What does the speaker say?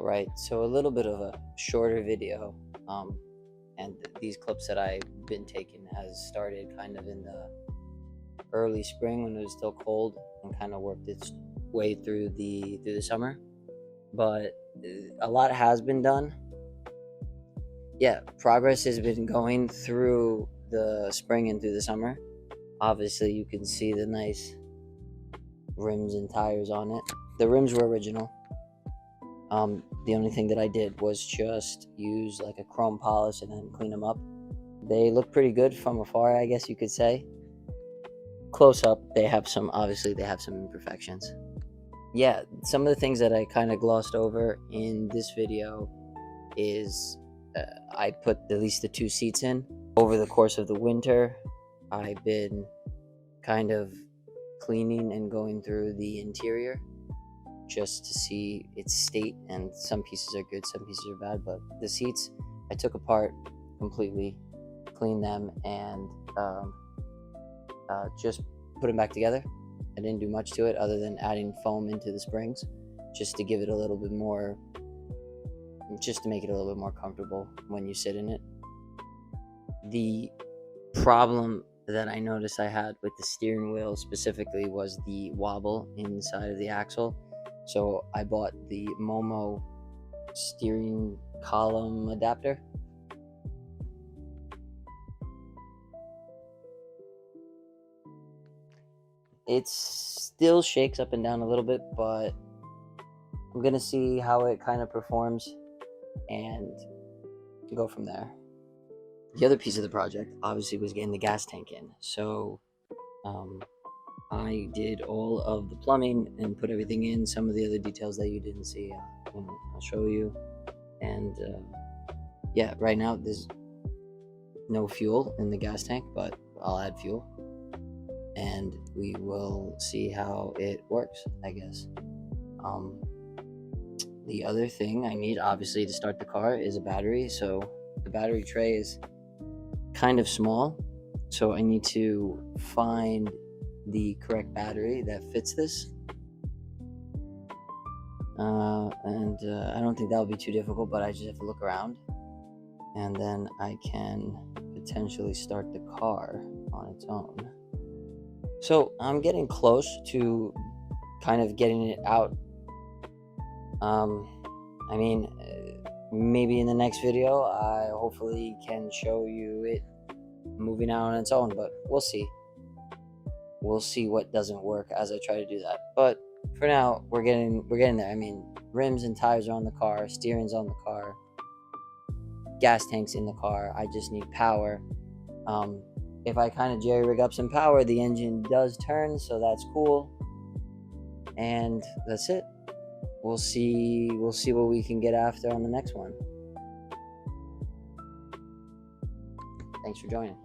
All right, so a little bit of a shorter video, and these clips that I've been taking has started kind of in the early spring when it was still cold and kind of worked its way through the summer. But a lot has been done. Yeah, progress has been going through the spring and through the summer. Obviously, you can see the nice rims and tires on it. The rims were original. The only thing that I did was just use like a chrome polish and then clean them up. They look pretty good from afar, I guess you could say. Close up, they have some imperfections. Yeah, some of the things that I kind of glossed over in this video is I put at least the 2 seats in. Over the course of the winter, I've been kind of cleaning and going through the interior just to see its state, and some pieces are good, some pieces are bad, but the seats I took apart completely, cleaned them, and just put them back together. I didn't do much to it other than adding foam into the springs just to give it a little bit more, just to make it a little bit more comfortable when you sit in it. The problem that I noticed I had with the steering wheel specifically was the wobble inside of the axle. So I bought the Momo steering column adapter. It still shakes up and down a little bit, but I'm gonna see how it kind of performs and go from there. The other piece of the project obviously was getting the gas tank in. So I did all of the plumbing and put everything in. Some of the other details that you didn't see, I'll show you. And yeah, right now there's no fuel in the gas tank, but I'll add fuel and we will see how it works, I guess. The other thing I need, obviously, to start the car is a battery. So the battery tray is kind of small, so I need to find the correct battery that fits this, and I don't think that'll be too difficult, but I just have to look around and then I can potentially start the car on its own. So I'm getting close to kind of getting it out. I mean, maybe in the next video I hopefully can show you it moving out on its own, but we'll see. We'll see what doesn't work as I try to do that. But for now, we're getting there. I mean, rims and tires are on the car, steering's on the car, gas tank's in the car. I just need power. If I kind of jerry rig up some power, the engine does turn, so that's cool. And that's it. We'll see what we can get after on the next one. Thanks for joining.